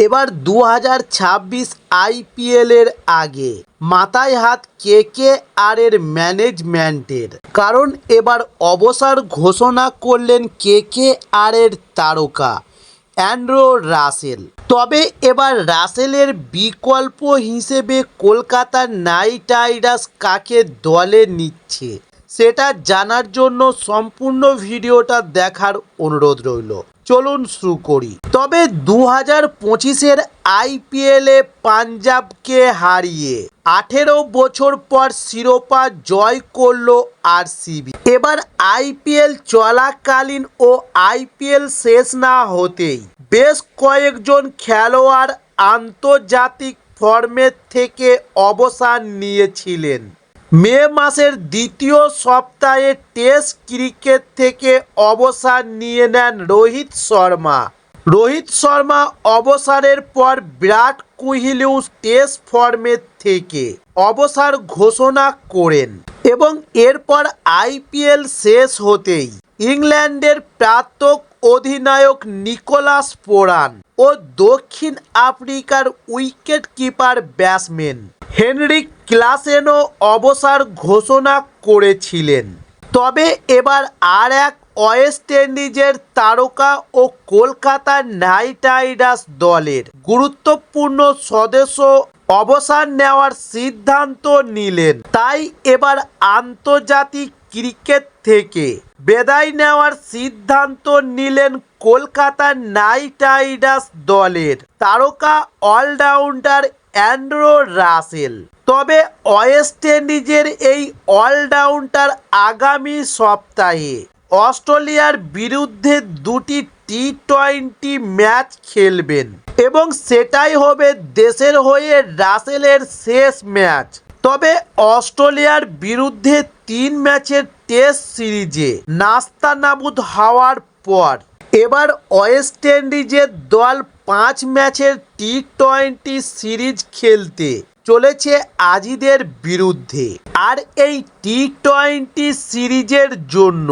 এবার 2026 আইপিএলের আগে মাথায় হাত কেকেআরের ম্যানেজমেন্টের, কারণ এবার অবসর ঘোষণা করলেন কেকেআরের তারকা অ্যান্ড্রু রাসেল। তবে এবার রাসেলের বিকল্প হিসেবে কলকাতা নাইট রাইডার্স কাকে দলে নিচ্ছে সেটা জানার জন্য সম্পূর্ণ ভিডিওটা দেখার অনুরোধ রইল। চলুন শুরু করি। তবে 2025-এর আইপিএলে পাঞ্জাবকে হারিয়ে 18 বছর পর শিরোপা জয় করল আরসিবি। এবার আইপিএল চলাকালীন ও আইপিএল শেষ না হতেই বেশ কয়েকজন খেলোয়াড় আন্তর্জাতিক ফর্মেট থেকে অবসর নিয়েছিলেন। মে মাসের দ্বিতীয় সপ্তাহে টেস্ট ক্রিকেট থেকে অবসর নিয়ে নেন রোহিত শর্মা। রোহিত শর্মা অবসরের পর বিরাট কোহলিও টেস্ট ফর্মেট থেকে অবসর ঘোষণা করেন এবং এরপর আইপিএল শেষ হতেই ইংল্যান্ডের প্রাক্তন অধিনায়ক নিকোলাস পুরান ও দক্ষিণ আফ্রিকার উইকেট কিপার ব্যাটসম্যান হেনরিক ক্লাসেনও অবসর ঘোষণা করেছিলেন। তবে এবার আর এক ওয়েস্ট ইন্ডিজের তারকা ও কলকাতা নাইট রাইডার্স দলের গুরুত্বপূর্ণ সদস্য অবসর নেওয়ার সিদ্ধান্ত নিলেন। তাই এবার আন্তর্জাতিক ক্রিকেট থেকে বিদায় নেওয়ার সিদ্ধান্ত নিলেন কলকাতা নাইট রাইডার্স দলের তারকা অলরাউন্ডার অ্যান্ড্রু রাসেল। তবে ওয়েস্ট ইন্ডিজের এই অলরাউন্ডার আগামী সপ্তাহে অস্ট্রেলিয়ার বিরুদ্ধে দুটি টি-20 ম্যাচ খেলবেন এবং সেটাই হবে দেশের হয়ে রাসেলের শেষ ম্যাচ। তবে অস্ট্রেলিয়ার বিরুদ্ধে 3 ম্যাচের টেস্ট সিরিজে নাস্তানাবুদ হওয়ার পর এবার ওয়েস্ট ইন্ডিজের দল 5 ম্যাচের টি-20 সিরিজ খেলতে চলেছে আজিদের বিরুদ্ধে। আর এই টি-20 সিরিজের জন্য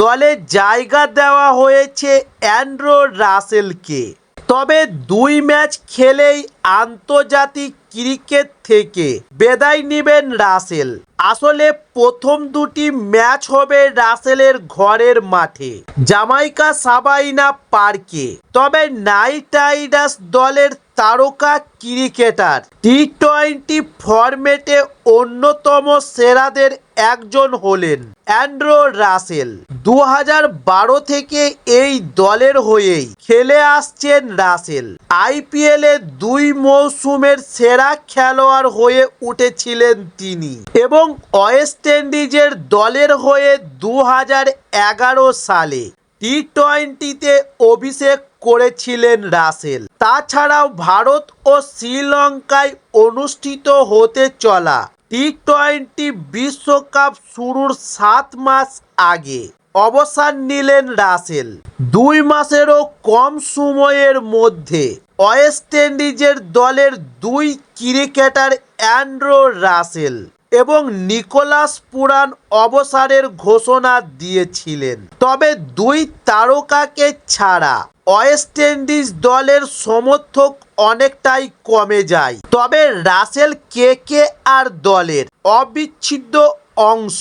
দলে জায়গা দেওয়া হয়েছে অ্যান্ড্রু রাসেলকে। তবে 2 ম্যাচ খেলেই আন্তর্জাতিক ক্রিকেট থেকে বিদায় নেবেন রাসেল। আসলে প্রথম দুটি ম্যাচ হবে রাসেলের ঘরের মাঠে জামাইকা সাবাইনা পার্কে। তবে নাইট রাইডার্স দলের তারকা ক্রিকেটার টি-20 ফরম্যাটে অন্যতম সেরাদের একজন হলেন অ্যান্ড্রু রাসেল। 2012 থেকে এই দলের হয়েই খেলে আসছেন রাসেল। আইপিএলে 2 মৌসুমের সেরা খেলোয়াড় হয়ে উঠেছিলেন তিনি এবং ওয়েস্ট ইন্ডিজের দলের হয়ে 2011 সালে টি-20তে অভিষেক করেছিলেন রাসেল। তাছাড়াও ভারত ও শ্রীলঙ্কায় অনুষ্ঠিত হতে চলা টি-20 বিশ্বকাপ শুরুর 7 মাস আগে অবসর নিলেন রাসেল। 2 মাসেরও কম সময়ের মধ্যে ওয়েস্ট ইন্ডিজের দলের 2 ক্রিকেটার অ্যান্ড্রু রাসেল এবং নিকোলাস পুরান অবসরের ঘোষণা দিয়েছিলেন। তবে 2 তারকাকে ছাড়া ওয়েস্ট ইন্ডিজ দলের সমর্থক অনেকটাই কমে যায়। তবে রাসেল কেকেআর দলের অবিচ্ছেদ্য অংশ।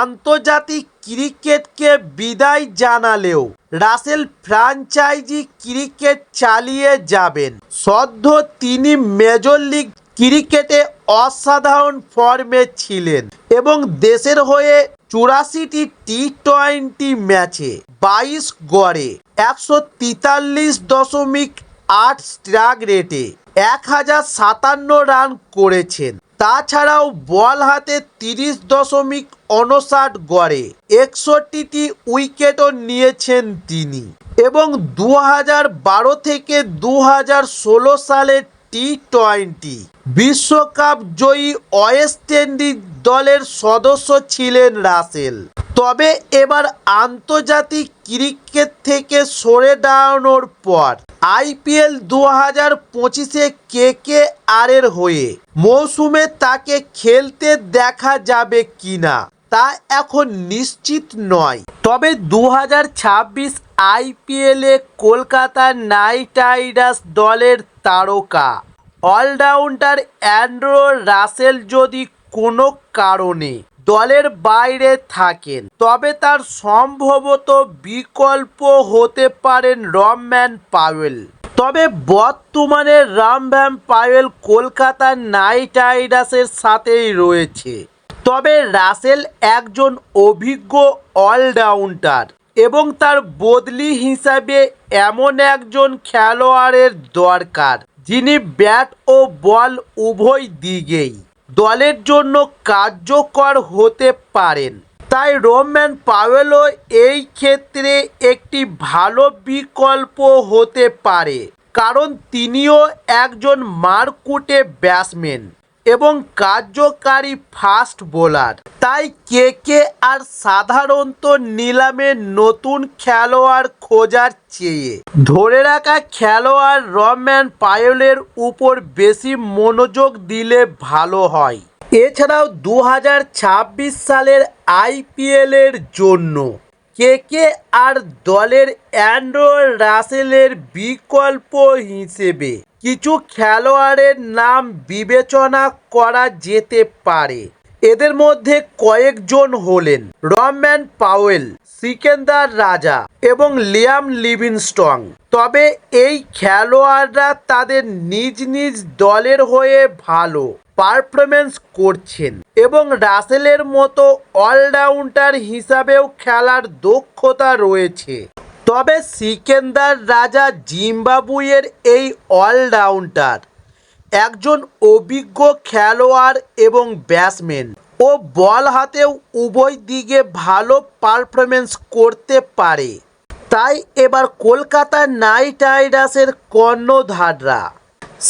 আন্তর্জাতিক ক্রিকেটকে বিদায় জানালেও রাসেল ফ্র্যাঞ্চাইজি ক্রিকেট চালিয়ে যাবেন। সদ্য তিনি মেজর লিগ ক্রিকেটে অসাধারণ ফর্মে ছিলেন এবং দেশের হয়ে 84টি টি-20 ম্যাচে 22 গড়ে 143.8 স্ট্রাইক রেটে 1057 রান করেছেন। তাছাড়াও বল হাতে 30.59 গড়ে 61টি উইকেটও নিয়েছেন তিনি এবং 2012 থেকে 2016 সালে টি-20 বিশ্বকাপ জয়ী ওয়েস্ট ইন্ডিজ দলের সদস্য ছিলেন রাসেল। তবে এবার আন্তর্জাতিক ক্রিকেট থেকে সরে দাঁড়ানোর পর আইপিএল 2025-এ কেকেআরের হয়ে মৌসুমে তাকে খেলতে দেখা যাবে কিনা তা এখন নিশ্চিত নয়। তবে 2026 আইপিএলে কলকাতা নাইট রাইডার্স দলের তারকা অলরাউন্ডার অ্যান্ড্রু রাসেল যদি কোনো কারণে দলের বাইরে থাকেন, তবে তার সম্ভবত বিকল্প হতে পারেন রবম্যান পাওয়েল। তবে বর্তমানে রবম্যান পাওয়েল কলকাতা নাইট রাইডার্সের সাথেই রয়েছে। তবে রাসেল একজন অভিজ্ঞ অলরাউন্ডার এবং তার বদলি হিসাবে এমন একজন খেলোয়াড়ের দরকার যিনি ব্যাট ও বল উভয় দিকেই দলের জন্য কার্যকর হতে পারেন। তাই রবম্যান পাওয়েলও এই ক্ষেত্রে একটি ভালো বিকল্প হতে পারে, কারণ তিনিও একজন মারকুটে ব্যাটসম্যান এবং কার্যকারী ফাস্ট বোলার। তাই কেকেআর সাধারণত নিলামে নতুন খেলোয়াড় খোঁজার চেয়ে ধরে রাখা খেলোয়াড় রবম্যান পাওয়েলের উপর বেশি মনোযোগ দিলে ভালো হয়। এছাড়াও 2026 সালের আইপিএলের জন্য কেকেআর দলের অ্যান্ড্রু রাসেলের বিকল্প হিসেবে কিছু খেলোয়াড়ের নাম বিবেচনা করা যেতে পারে। এদের মধ্যে কয়েকজন হলেন রবম্যান পাওয়েল, সিকান্দার রাজা এবং লিয়াম লিভিংস্টন। তবে এই খেলোয়াড়রা তাদের নিজ নিজ দলের হয়ে ভালো পারফরমেন্স করছেন এবং রাসেলের মতো অলরাউন্ডার হিসাবেও খেলার দক্ষতা রয়েছে। তবে সিকান্দার রাজা জিম্বাবুয়ের এই অলরাউন্ডার একজন অভিজ্ঞ খেলোয়াড় এবং ব্যাটসম্যান ও বল হাতেও উভয় দিকে ভালো পারফরমেন্স করতে পারে। তাই এবার কলকাতা নাইট রাইডার্সের কর্ণধাররা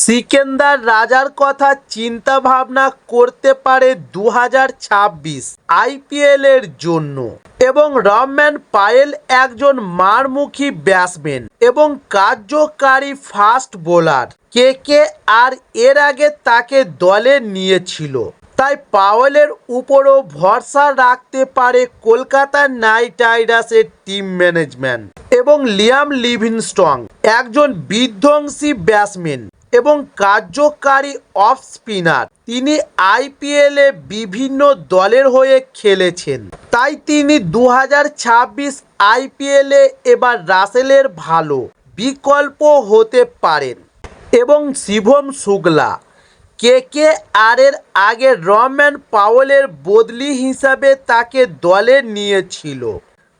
সিকান্দার রাজার কথা চিন্তা ভাবনা করতে পারে 2026 আইপিএলের জন্য। এবং রবম্যান পাওয়েল একজন মারমুখী ব্যাটসম্যান এবং কার্যকারী ফাস্ট বোলার। কেকেআর এর আগে তাকে দলে নিয়েছিল, তাই পাওয়েলের উপরও ভরসা রাখতে পারে কলকাতা নাইট রাইডার্সের টিম ম্যানেজমেন্ট। এবং লিয়াম লিভিংস্টন একজন বিধ্বংসী ব্যাটসম্যান এবং কার্যকারী অফ স্পিনার। তিনি আইপিএলে বিভিন্ন দলের হয়ে খেলেছেন, তাই তিনি 2026 আইপিএলে এবার রাসেলের ভালো বিকল্প হতে পারেন। এবং শিবম শুক্লা কেকেআর এর আগে রবম্যান পাওয়েলের বদলি হিসাবে তাকে দলে নিয়েছিল,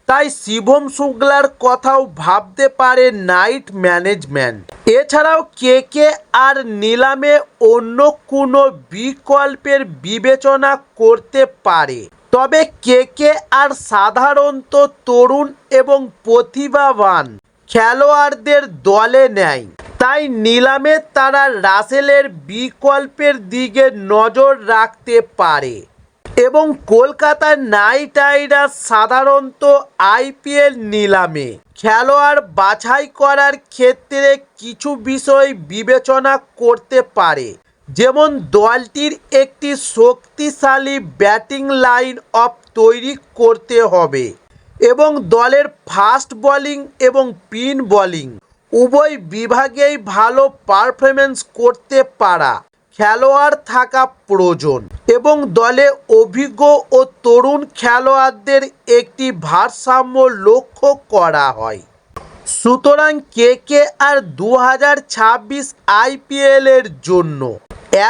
তাই শিবম শুক্লার কথাও ভাবতে পারে নাইট ম্যানেজমেন্ট। এছাড়াও কেকেআর নিলামে অন্য কোনো বিকল্পের বিবেচনা করতে পারে। তবে কেকেআর সাধারণত তরুণ এবং প্রতিভাবান খেলোয়াড়দের দলে নেয়, তাই নিলামে তারা রাসেলের বিকল্পের দিকে নজর রাখতে পারে। এবং কলকাতা নাইট রাইডার্স সাধারণত আইপিএল নিলামে খেলোয়াড় বাছাই করার ক্ষেত্রে কিছু বিষয় বিবেচনা করতে পারে, যেমন দলটির একটি শক্তিশালী ব্যাটিং লাইন আপ তৈরি করতে হবে এবং দলের ফাস্ট বোলিং এবং স্পিন বোলিং উভয় বিভাগেই ভালো পারফরমেন্স করতে পারা খেলোয়াড় থাকা প্রয়োজন। এবং দলে অভিজ্ঞ ও তরুণ খেলোয়াড়দের একটি ভারসাম্য লক্ষ্য করা হয়। সুতরাং কেকেআর 2026 আইপিএলের জন্য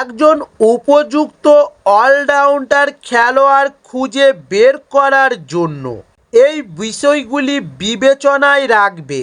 একজন উপযুক্ত অলরাউন্ডার খেলোয়াড় খুঁজে বের করার জন্য এই বিষয়গুলি বিবেচনায় রাখবে।